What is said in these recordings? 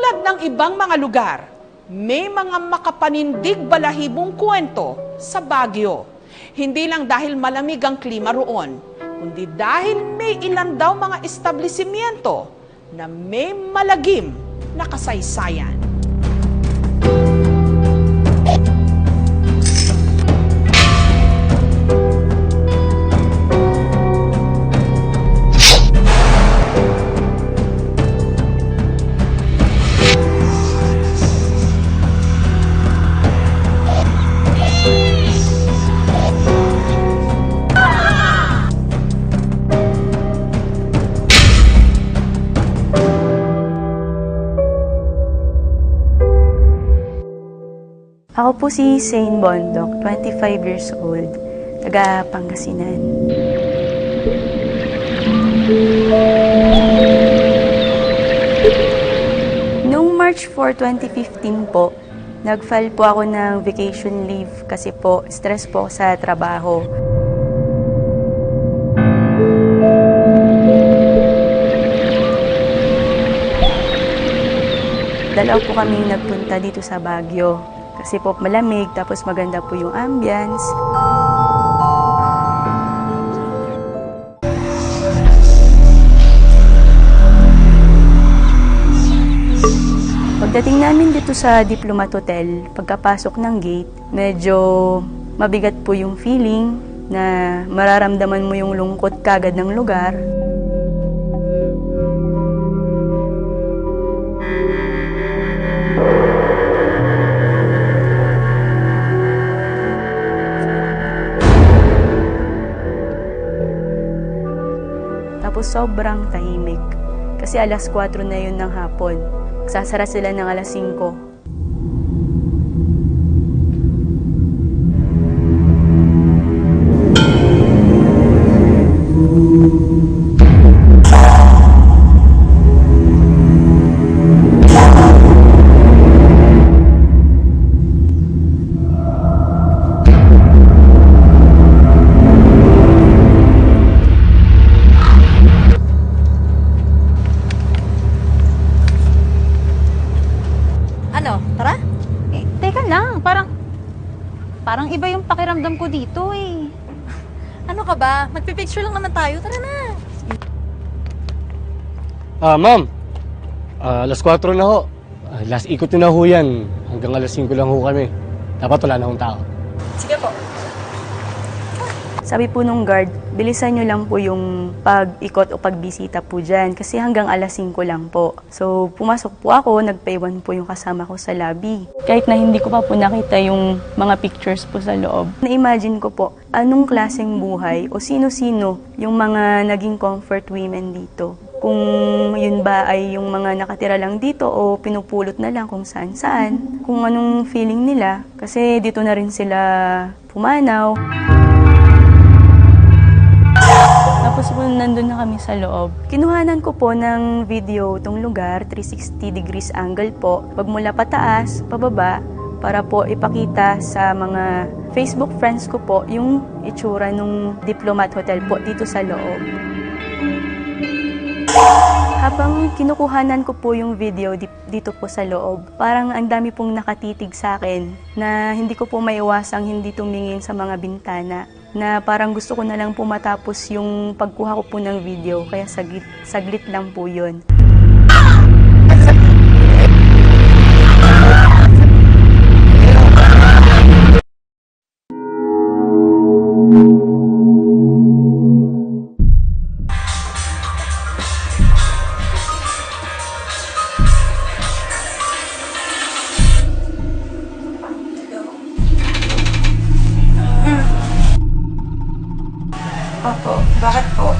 Tulad ng ibang mga lugar, may mga makapanindig balahibong kwento sa Baguio. Hindi lang dahil malamig ang klima roon, kundi dahil may ilan daw mga establishmento na may malagim na kasaysayan. Ako po si Saint Bondok, 25 years old, taga Pangasinan. Noong March 4, 2015 po, nag-file po ako ng vacation leave kasi po stress po sa trabaho. Dalaw po kaming nagpunta dito sa Baguio. Kasi po malamig, tapos maganda po yung ambience. Pagdating namin dito sa Diplomat Hotel, pagkapasok ng gate, medyo mabigat po yung feeling na mararamdaman mo yung lungkot kagad ng lugar. Tapos sobrang tahimik. Kasi alas 4 na yun ng hapon. Sasara sila ng alas 5. Tara? Teka lang, parang iba yung pakiramdam ko dito eh. Ano ka ba? Magpipicture lang naman tayo, tara na. Ma'am, alas 4 na ho. Last ikot na ho yan. Hanggang alas 5 lang ho kami. Dapat wala na hong tao. Sige po. Sabi po nung guard, bilisan nyo lang po yung pag-ikot o pagbisita po dyan kasi hanggang alas 5 lang po. So, pumasok po ako, nagpaiwan po yung kasama ko sa lobby. Kahit na hindi ko pa po nakita yung mga pictures po sa loob. Na-imagine ko po, anong klaseng buhay o sino-sino yung mga naging comfort women dito. Kung yun ba ay yung mga nakatira lang dito o pinupulot na lang kung saan-saan. Kung anong feeling nila kasi dito na rin sila pumanaw. Tapos po nandun na kami sa loob. Kinuhanan ko po ng video tong lugar, 360 degrees angle po. Pagmula pataas, pababa, para po ipakita sa mga Facebook friends ko po yung itsura nung Diplomat Hotel po dito sa loob. Habang kinukuhanan ko po yung video dito po sa loob, parang ang dami pong nakatitig sa akin na hindi ko po maiwasang hindi tumingin sa mga bintana. Na parang gusto ko na lang po matapos yung pagkuha ko po ng video, kaya saglit lang po yun. Opo, bakit po?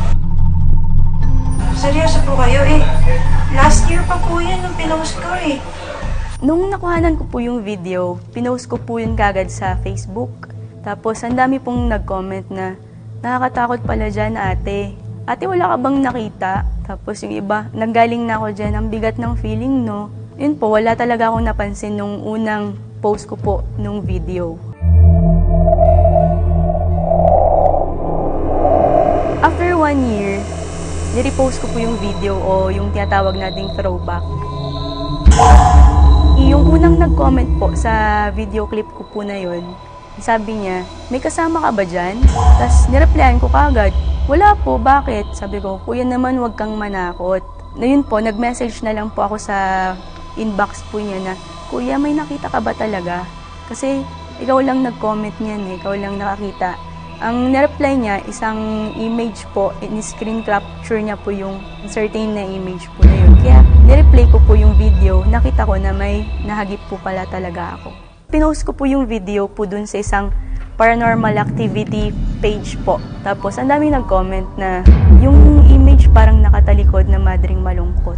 Seryoso po kayo eh. Last year pa po yan nung pinost ko eh. Nung nakuhanan ko po yung video, pinost ko po yun kagad sa Facebook. Tapos ang dami pong nag-comment na, nakakatakot pala dyan ate. Ate, wala ka bang nakita? Tapos yung iba, nanggaling na ako dyan, ang bigat ng feeling no. Yun po, wala talaga akong napansin nung unang post ko po nung video. After 1 year, nirepost ko po yung video o yung tinatawag nating throwback. Yung unang nag-comment po sa video clip ko po na yun, sabi niya, may kasama ka ba dyan? Tapos nireplyan ko kagad, wala po, bakit? Sabi ko, kuya naman huwag kang manakot. Na yun po, nag-message na lang po ako sa inbox po niya na, kuya may nakita ka ba talaga? Kasi ikaw lang nag-comment niyan ikaw lang nakakita. Ang na-reply niya, isang image po, in-screen capture niya po yung certain na image po na yun. Kaya nireplay ko po yung video, nakita ko na may nahagip po pala talaga ako. Pinost ko po yung video po dun sa isang paranormal activity page po. Tapos ang daming nag-comment na yung image parang nakatalikod na madring malungkot.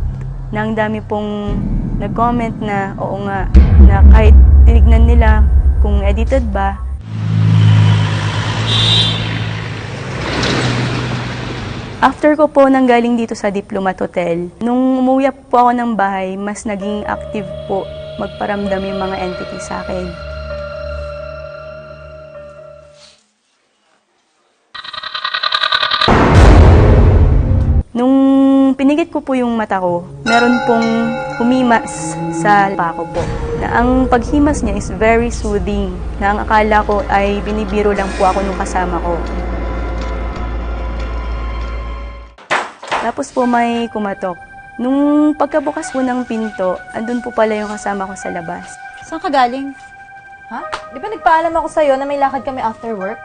Na ang dami pong nag-comment na oo nga, na kahit tinignan nila kung edited ba, after ko po nanggaling dito sa Diplomat Hotel, nung umuwi po ako ng bahay, mas naging active po magparamdam yung mga entity sa akin. Nung pinigit ko po yung mata ko, meron pong humimas sa pako po. Na ang paghimas niya is very soothing, na ang akala ko ay binibiro lang po ako nung kasama ko. Tapos po may kumatok. Nung pagkabukas po ng pinto, andun po pala yung kasama ko sa labas. Saan ka galing? Ha? Di ba nagpaalam ako sa'yo na may lakad kami after work?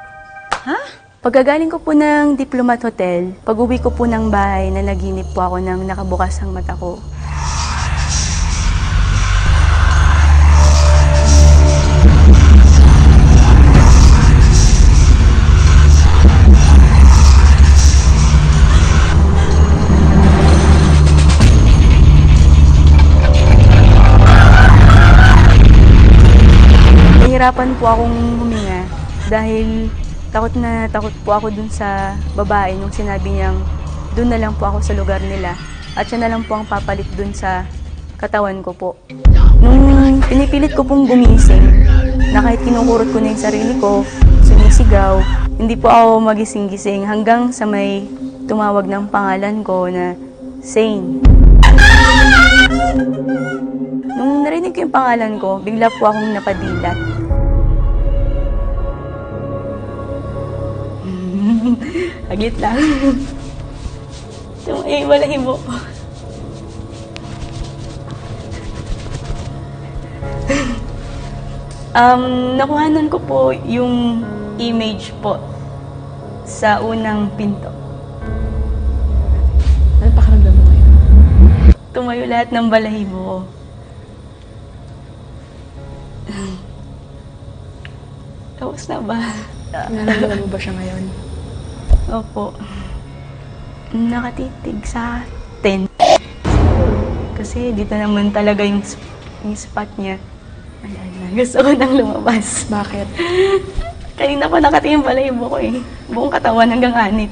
Ha? Pagkagaling ko po ng Diplomat Hotel, pag-uwi ko po ng bahay, nanaginip po ako ng nakabukas ang mata ko. Nahirapan po akong huminga dahil takot po ako dun sa babae nung sinabi niyang dun na lang po ako sa lugar nila at siya na lang po ang papalit dun sa katawan ko po. Nung pinipilit ko pong gumising, na kahit kinukurot ko na yung sarili ko, sumisigaw, hindi po ako magising-gising hanggang sa may tumawag ng pangalan ko na Sane. Nung narinig ko yung pangalan ko, bigla po akong napadilat. Aglit lang. Wala mo. Nakuhanan ko po yung image po sa unang pinto. Ano pakiramdam mo ngayon? Tumayo lahat ng balahibo ko. Tapos na ba? Nararamdaman mo ba siya ngayon? Opo. Nakatitig sa 10. Kasi dito naman talaga yung spot niya. Ayan na. Gusto ko nang lumabas. Bakit? Kanina pa nakatingin pala yung buko eh. Buong katawan hanggang anit.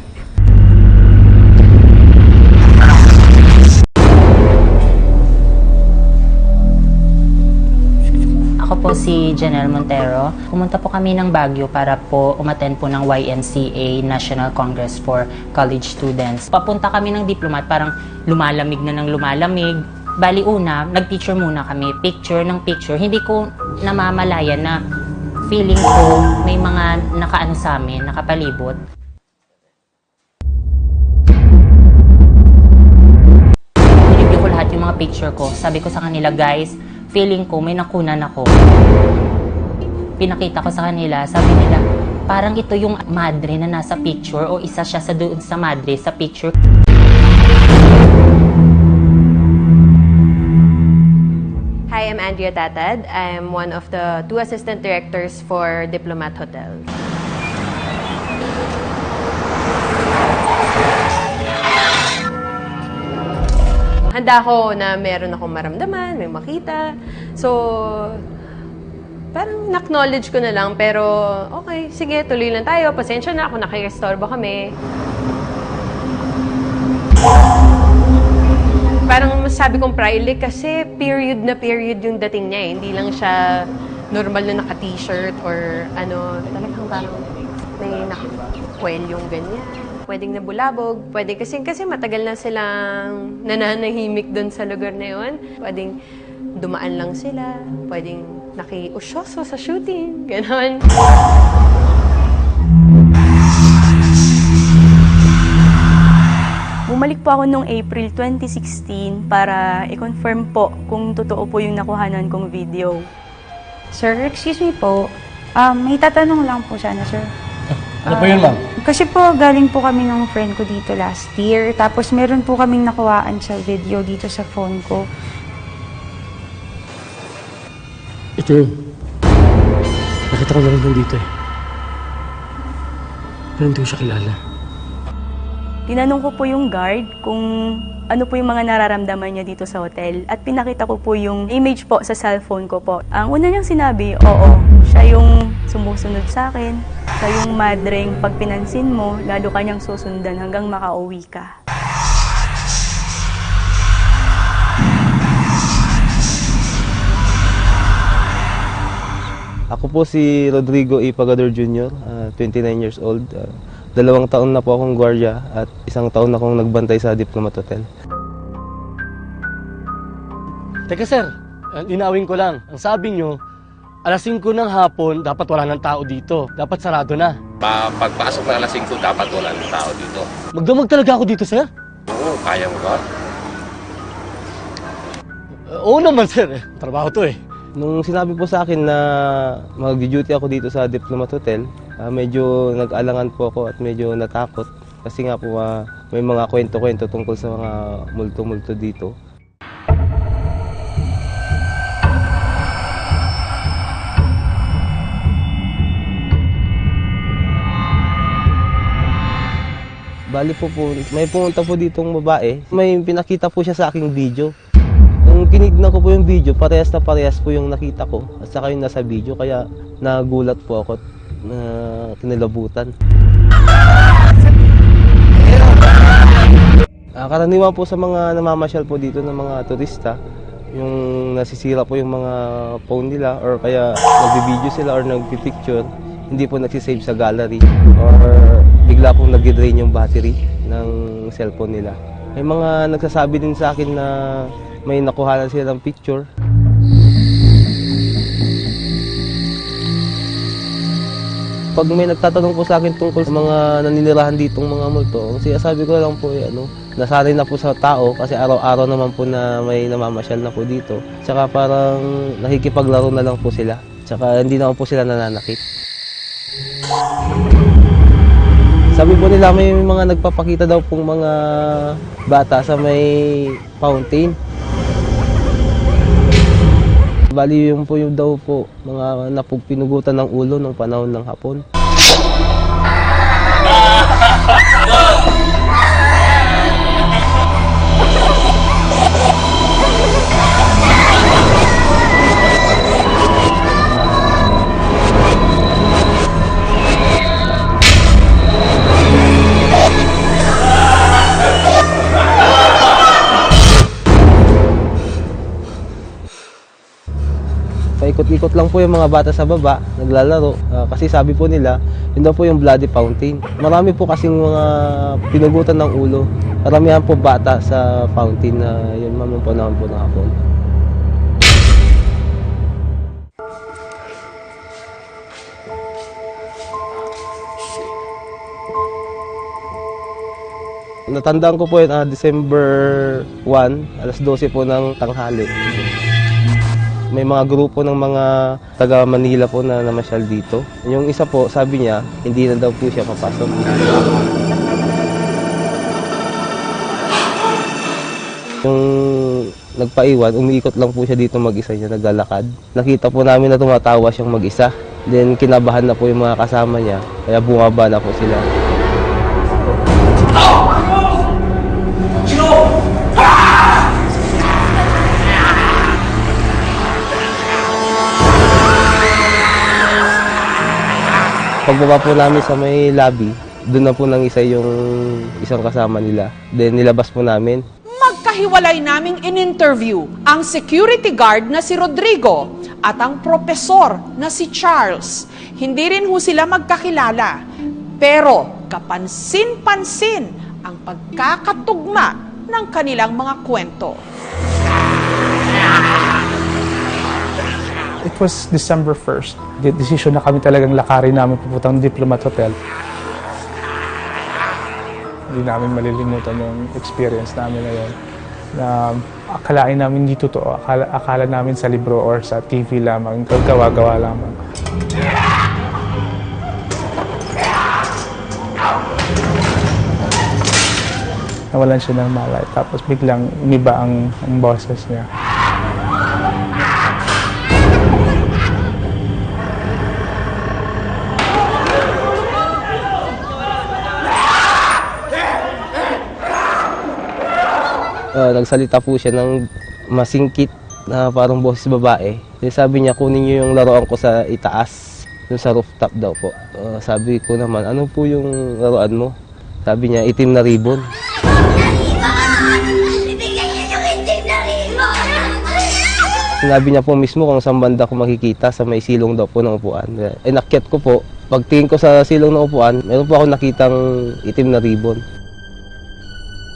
Ako po si Janelle Montero. Pumunta po kami ng Baguio para po umattend po ng YNCA National Congress for College Students. Papunta kami ng Diplomat, parang lumalamig na ng lumalamig. Bali una, nag-picture muna kami. Picture ng picture. Hindi ko namamalayan na feeling ko may mga nakaano sa amin, nakapalibot. Nilibyo ko lahat yung mga picture ko. Sabi ko sa kanila, guys, feeling ko may nakunan ako. Pinakita ko sa kanila, sabi nila, parang ito yung madre na nasa picture o isa siya sa doon sa madre sa picture. Hi, I'm Andrea Tatad. I'm one of the 2 assistant directors for Diplomat Hotel. Handa ako na meron akong maramdaman, may makita. So, parang na-acknowledge ko na lang, pero okay, sige, tuloy lang tayo. Pasensya na ako, nakikistorbo kami. Parang masabi kong pryly kasi period na period yung dating niya eh. Hindi lang siya normal na naka-t-shirt or ano, talagang parang may naka-kwelyong ganyan. Pwedeng nabulabog, pwede kasi matagal na silang nananahimik doon sa lugar na yun. Pwedeng dumaan lang sila, pwedeng nakiusyoso sa shooting, ganon. Bumalik po ako noong April 2016 para i-confirm po kung totoo po yung nakuhanan kong video. Sir, excuse me po. May tatanong lang po sana, sir. Ano po yun, ma'am? Kasi po, galing po kami ng friend ko dito last year. Tapos meron po kaming nakuhaan sa video dito sa phone ko. Ito yun. Nakita ko na rin dito eh. Pero hindi ko siya kilala. Tinanong ko po yung guard kung ano po yung mga nararamdaman niya dito sa hotel at pinakita ko po yung image po sa cellphone ko po. Ang una niyang sinabi, oo, siya yung sumusunod sa akin, siya yung madreng pag pinansin mo, lalo kanyang susundan hanggang makauwi ka. Ako po si Rodrigo E. Pagador Jr., 29 years old. 2 taon na po akong gwardiya at 1 taon na akong nagbantay sa Diplomat Hotel. Teka sir, linawin ko lang. Ang sabi nyo, alas 5 ng hapon, dapat wala ng tao dito. Dapat sarado na. Pagpasok na alas 5, dapat wala ng tao dito. Magdamag talaga ako dito, sir? Oo, kaya mo ba? Oo naman, sir. Trabaho to eh. Nung sinabi po sa akin na mag-duty ako dito sa Diplomat Hotel, medyo nag-alangan po ako at medyo natakot. Kasi nga po may mga kwento-kwento tungkol sa mga multo-multo dito. Bali po may pumunta po ditong babae. May pinakita po siya sa aking video. Nung tinignan ko po yung video, parehas na parehas po yung nakita ko at saka yung nasa video. Kaya nagulat po ako na kinilabutan. Karaniwan po sa mga namamasyal po dito ng mga turista, yung nasisira po yung mga phone nila or kaya nagbi-video sila or nagpi-picture, hindi po nagsisave sa gallery or bigla pong nag-drain yung battery ng cellphone nila. May mga nagsasabi din sa akin na may nakuhanan sila ng picture. Pag may nagtatanong po sa akin tungkol sa mga naninirahan ditong mga multo, sabi ko lang po, nasanay na po sa tao kasi araw-araw naman po na may namamasyal na po dito. Tsaka parang nakikipaglaro na lang po sila. Tsaka hindi naman po sila nananakit. Sabi po nila may mga nagpapakita daw pong mga bata sa may fountain. Bali yung po yung daw po mga pinugutan ng ulo ng panahon ng hapon. Paikot-ikot lang po yung mga bata sa baba, naglalaro. Kasi sabi po nila, yun daw po yung bloody fountain. Marami po kasing mga pinugutan ng ulo. Karamihan po bata sa fountain na yun mamang panahon po ng hapon. Natandaan ko po yun, December 1, alas 12 po ng tanghali. May mga grupo ng mga taga Manila po na namasyal dito. Yung isa po, sabi niya, hindi na daw po siya papasok. Yung nagpaiwan, umiikot lang po siya dito mag-isa niya, naglalakad. Nakita po namin na tumatawa siyang mag-isa. Then kinabahan na po yung mga kasama niya, kaya bumaba na po sila. Pagbaba po namin sa may lobby, doon na po nang isa yung isang kasama nila. Then nilabas po namin. Magkahiwalay naming in-interview ang security guard na si Rodrigo at ang propesor na si Charles. Hindi rin ho sila magkakilala. Pero kapansin-pansin ang pagkakatugma ng kanilang mga kwento. It was December 1st. Decision na kami talagang lakarin namin pupuntang Diplomat Hotel. Hindi namin malilimutan yung experience namin na yun. Na akalain namin hindi totoo. Akala namin sa libro or sa TV lamang. Gawa-gawa lamang. Nawalan siya ng malay. Tapos biglang umiba ang boses niya. Nagsalita po siya ng masingkit na parang boses babae. Sabi niya, kunin niyo yung laruan ko sa itaas, yung sa rooftop daw po. Sabi ko naman, ano po yung laruan mo? Sabi niya, itim na ribbon. Sinabi niya po mismo kung saan banda ko makikita sa may silong daw po ng upuan. Nakyat ko po, pagtingin ko sa silong ng upuan, meron po ako nakitang itim na ribbon.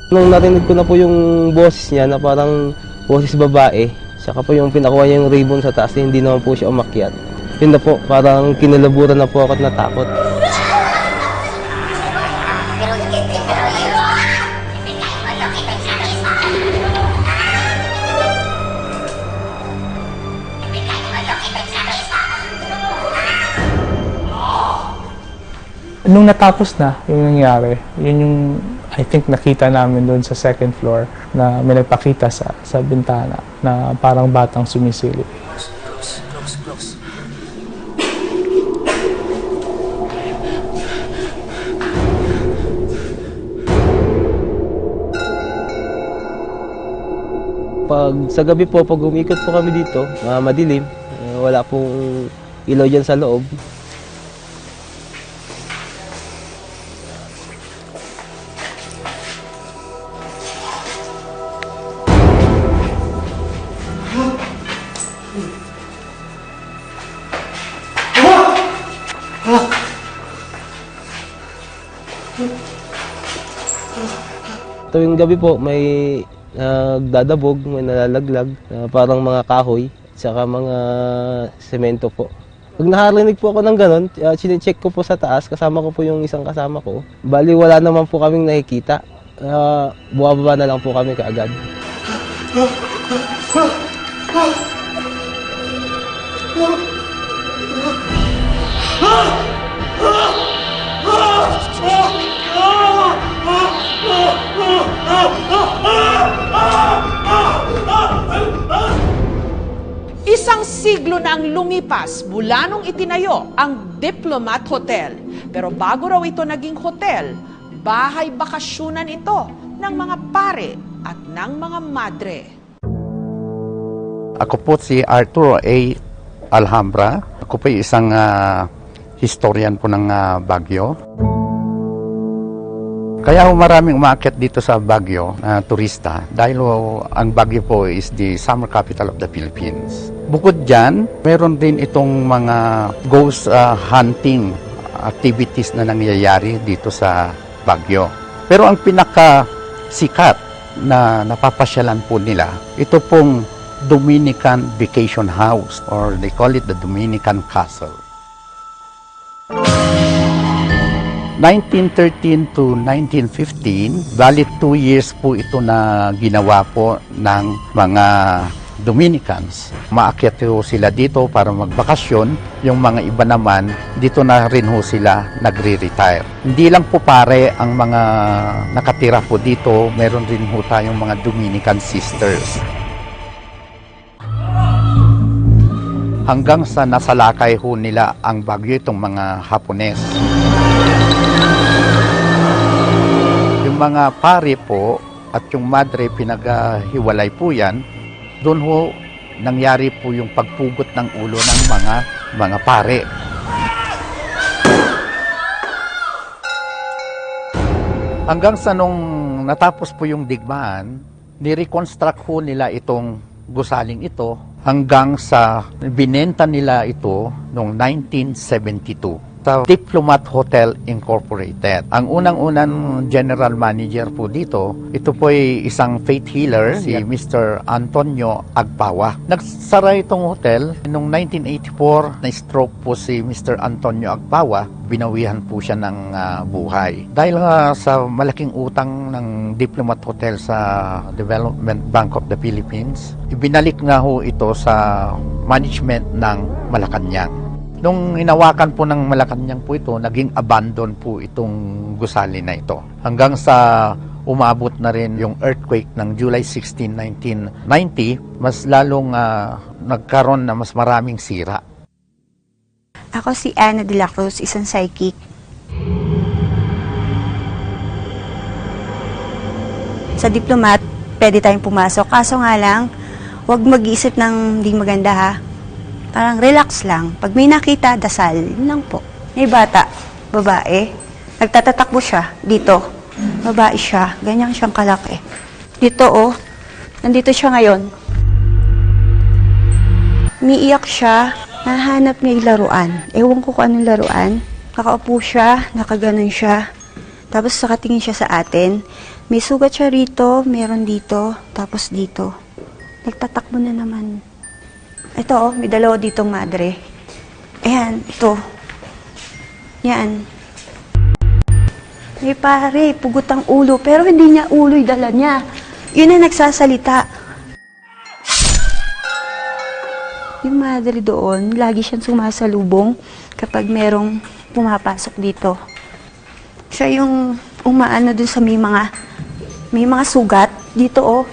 Nung narinig ko na po yung boses niya na parang boses babae, saka po yung pinakuha niya yung ribbon sa taas, hindi naman po siya umakyat. Yun na po, parang kinalaburan na po ako at natakot. Nung natapos na yung nangyari, yun yung I think nakita namin doon sa second floor na may nagpakita sa bintana na parang batang sumisilip. Close. Pag sa gabi po, pag umikot po kami dito, madilim, wala pong ilaw dyan sa loob. Tuwing gabi po, may nagdadabog, may nalalaglag, parang mga kahoy, saka mga semento po. Pag nakarinig po ako ng ganon, chinecheck ko po sa taas, kasama ko po yung isang kasama ko. Bali, wala naman po kaming nakikita. Buwababa na lang po kami kaagad. Isang siglo na ang lumipas mula nung itinayo ang Diplomat Hotel. Pero bago raw ito naging hotel, bahay bakasyunan ito ng mga pare at ng mga madre. Ako po si Arturo A. Alhambra. Ako po isang historian po ng Baguio. Kaya maraming umakyat dito sa Baguio na turista dahil ang Baguio po is the summer capital of the Philippines. Bukod dyan, meron din itong mga ghost hunting activities na nangyayari dito sa Baguio. Pero ang pinakasikat na napapasyalan po nila, ito pong Dominican Vacation House or they call it the Dominican Castle. 1913 to 1915, bali 2 years po ito na ginawa po ng mga Dominicans. Maakyat ho sila dito para magbakasyon. Yung mga iba naman, dito na rin ho sila nagre-retire. Hindi lang po pare ang mga nakatira po dito, meron rin ho tayong mga Dominican sisters. Hanggang sa nasalakay ho nila ang Baguio itong mga Hapones. Yung mga pare po at yung madre pinaghiwalay po yan, doon ho nangyari po yung pagpugot ng ulo ng mga pare. Hanggang sa nung natapos po yung digmaan, ni-reconstruct ho nila itong gusaling ito hanggang sa binenta nila ito noong 1972. sa Diplomat Hotel Incorporated. Ang unang-unang general manager po dito, ito po ay isang faith healer, si Mr. Antonio Agpawa. Nagsara itong hotel noong 1984, na-stroke po si Mr. Antonio Agpawa, binawihan po siya ng buhay. Dahil sa malaking utang ng Diplomat Hotel sa Development Bank of the Philippines, ibinalik nga ho ito sa management ng Malacanang. Nung hinawakan po ng Malacanang po ito, naging abandon po itong gusali na ito. Hanggang sa umabot na rin yung earthquake ng July 16, 1990, mas lalong nagkaroon na mas maraming sira. Ako si Ana de la Cruz, isang psychic. Sa Diplomat, pwede tayong pumasok. Kaso nga lang, huwag mag-iisip ng hindi maganda ha. Parang relax lang. Pag may nakita, dasal. Yun lang po. May bata, babae. Nagtatatakbo siya dito. Babae siya. Ganyan siyang kalaki. Dito oh. Nandito siya ngayon. Umiiyak siya. Nahanap niya yung laruan. Ewan ko kung anong laruan. Nakaupo siya. Nakaganon siya. Tapos nakatingin siya sa atin. May sugat siya rito. Meron dito. Tapos dito. Nagtatakbo na naman. Ito oh, may dalawa ditong madre. Ayan, ito. Yan. May pare, pugot ang ulo, pero hindi niya ulo yung dala niya. Yun ang nagsasalita. Yung madre doon, lagi siyang sumasalubong kapag merong pumapasok dito. Siya yung umaano dun sa may mga sugat. Dito oh,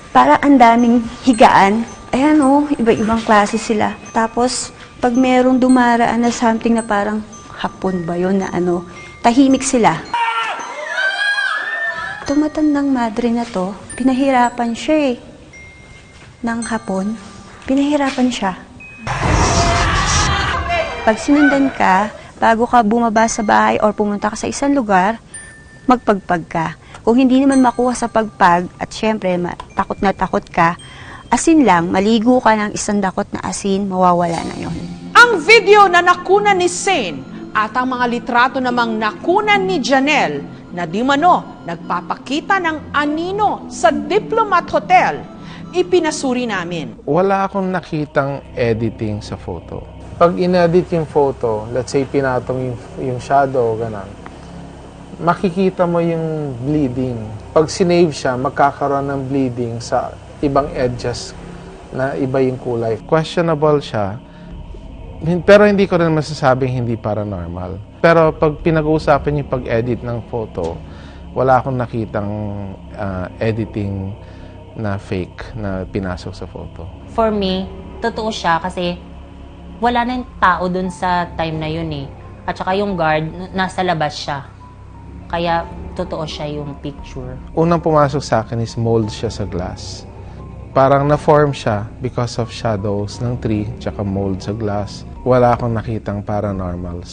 para ang daming higaan. Ayan oh, iba-ibang klase sila. Tapos, pag merong dumaraan na something na parang hapon ba yun na ano, tahimik sila. Itong matandang madre na to, pinahirapan siya eh. Nang hapon, pinahirapan siya. Pag sinundan ka, bago ka bumaba sa bahay or pumunta ka sa isang lugar, magpagpag ka. Kung hindi naman makuha sa pagpag, at syempre, takot na takot ka, asin lang, maligo ka ng isang dakot na asin, mawawala na yon. Ang video na nakunan ni Sane at ang mga litrato namang nakunan ni Janelle na di mano nagpapakita ng anino sa Diplomat Hotel, ipinasuri namin. Wala akong nakitang editing sa photo. Pag in-edit yung photo, let's say pinatong yung shadow, ganun, makikita mo yung bleeding. Pag sinave siya, magkakaroon ng bleeding sa ibang edges na iba yung kulay. Questionable siya, pero hindi ko rin masasabing hindi paranormal. Pero pag pinag-uusapan yung pag-edit ng photo, wala akong nakitang editing na fake na pinasok sa photo. For me, totoo siya kasi wala na yung tao dun sa time na yun eh. At saka yung guard, nasa labas siya. Kaya totoo siya yung picture. Unang pumasok sa akin is mold siya sa glass. Parang na-form siya because of shadows ng tree tsaka mold sa glass. Wala akong nakitang paranormal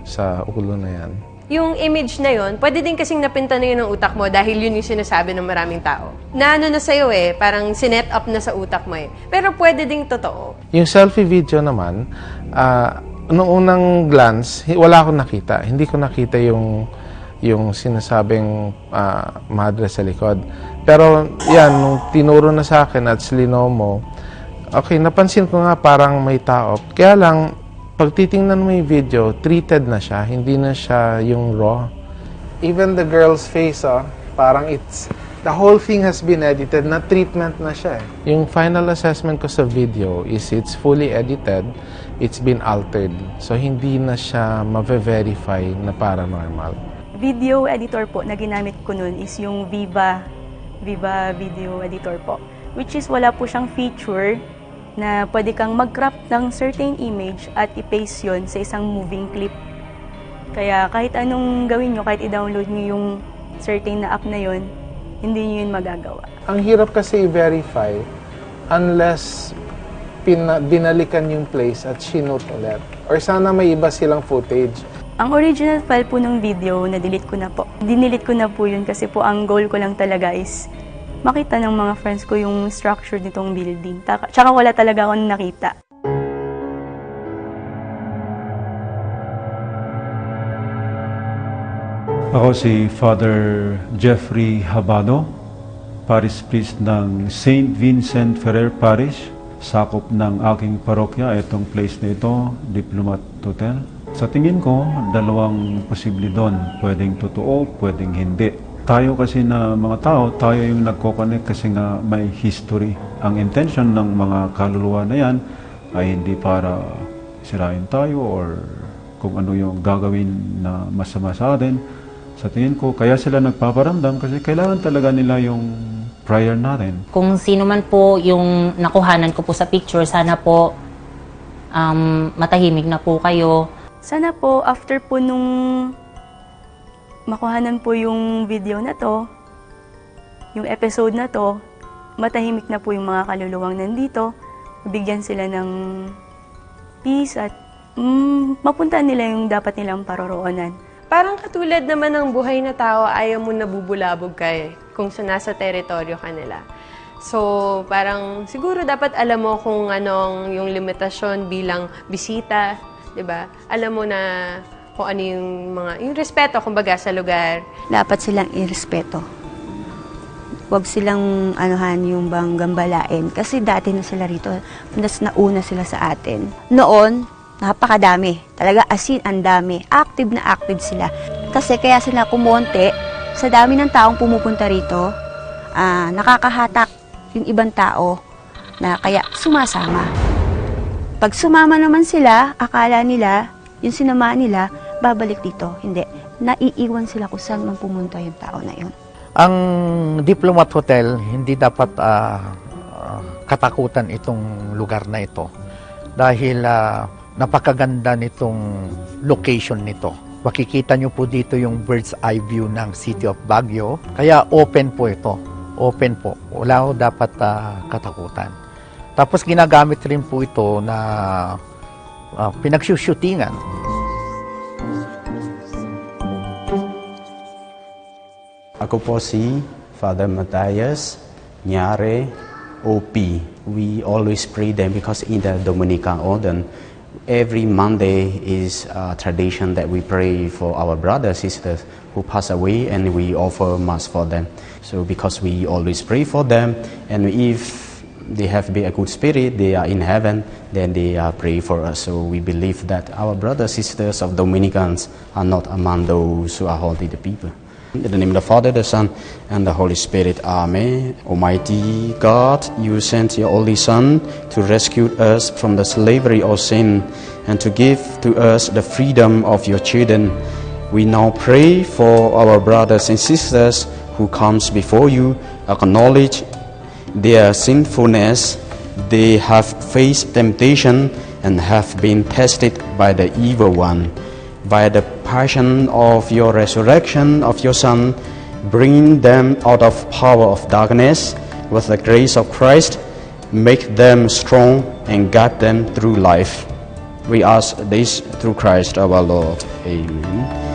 sa ulo na yan. Yung image na yun, pwede din kasing napinta na yun ng utak mo dahil yun yung sinasabi ng maraming tao. Na ano na sa'yo eh, parang sinet up na sa utak mo eh. Pero pwede ding totoo. Yung selfie video naman, noong unang glance, wala akong nakita. Hindi ko nakita yung sinasabing madre sa likod. Pero yan, nung tinuro na sa akin at slinomo, okay, napansin ko nga parang may tao. Kaya lang, pag titingnan mo yung video, treated na siya, hindi na siya yung raw. Even the girl's face, parang the whole thing has been edited, na treatment na siya. Yung final assessment ko sa video is it's fully edited, it's been altered. So hindi na siya ma-verify na paranormal. Video editor po na ginamit ko nun is yung Viva Video Editor po. Which is wala po siyang feature na pwede kang mag-crop ng certain image at i-paste yun sa isang moving clip. Kaya kahit anong gawin nyo, kahit i-download nyo yung certain na app na yun, hindi nyo yun magagawa. Ang hirap kasi i-verify unless binalikan yung place at shinoot ulit. Or sana may iba silang footage. Ang original file po ng video, na-delete ko na po. Dinilit ko na po yun kasi po ang goal ko lang talaga is makita ng mga friends ko yung structure nitong building. Tsaka wala talaga akong nakita. Ako si Father Jeffrey Habano, Parish Priest ng St. Vincent Ferrer Parish. Sakop ng aking parokya, itong place na ito, Diplomat Hotel. Sa tingin ko, dalawang posible doon. Pwedeng totoo, pwedeng hindi. Tayo kasi na mga tao, tayo yung nagkoconnect kasi nga may history. Ang intention ng mga kaluluwa na yan ay hindi para sirain tayo or kung ano yung gagawin na masama sa atin. Sa tingin ko, kaya sila nagpaparamdam kasi kailangan talaga nila yung prayer natin. Kung sino man po yung nakuhanan ko po sa picture, sana po matahimik na po kayo. Sana po, after po nung makuhanan po yung video na to, yung episode na to, matahimik na po yung mga kaluluwang nandito, bigyan sila ng peace at mapuntahan nila yung dapat nilang paroroonan. Parang katulad naman ng buhay na tao, ayaw mo nabubulabog ka kung nasa teritoryo ka nila. So, parang siguro dapat alam mo kung anong yung limitasyon bilang bisita, 'di ba? Alam mo na kung ano yung respeto kumbaga sa lugar. Dapat silang irespeto. Huwag silang anuhan yung bang gambalain kasi dati na sila rito, mas nauna sila sa atin. Noon, napakadami. Talaga asin ang dami. Active na active sila. Kasi kaya sila kumonte, sa dami ng taong pumupunta rito, nakakahatak yung ibang tao na kaya sumasama. Pag sumama naman sila, akala nila, yung sinama nila, babalik dito. Hindi. Naiiwan sila kung saan man pumunta yung tao na yun. Ang Diplomat Hotel, hindi dapat katakutan itong lugar na ito. Dahil napakaganda nitong location nito. Makikita nyo po dito yung bird's eye view ng City of Baguio. Kaya open po ito. Open po. Wala ko dapat katakutan. Tapos ginagamit rin po ito na pinagsushootingan. Ako po si Father Matthias Nyare, OP. We always pray them because in the Dominican Order, every Monday is a tradition that we pray for our brothers, sisters who pass away and we offer Mass for them. So because we always pray for them and if they have been a good spirit, they are in heaven, then they pray for us. So we believe that our brothers, sisters of Dominicans are not among those who are holy the people. In the name of the Father, the Son, and the Holy Spirit. Amen. Almighty God, you sent your only Son to rescue us from the slavery of sin and to give to us the freedom of your children. We now pray for our brothers and sisters who comes before you, acknowledge their sinfulness. They have faced temptation and have been tested by the evil one. By the passion of your resurrection of your Son, bring them out of power of darkness with the grace of Christ, make them strong and guide them through life. We ask this through Christ our Lord. Amen.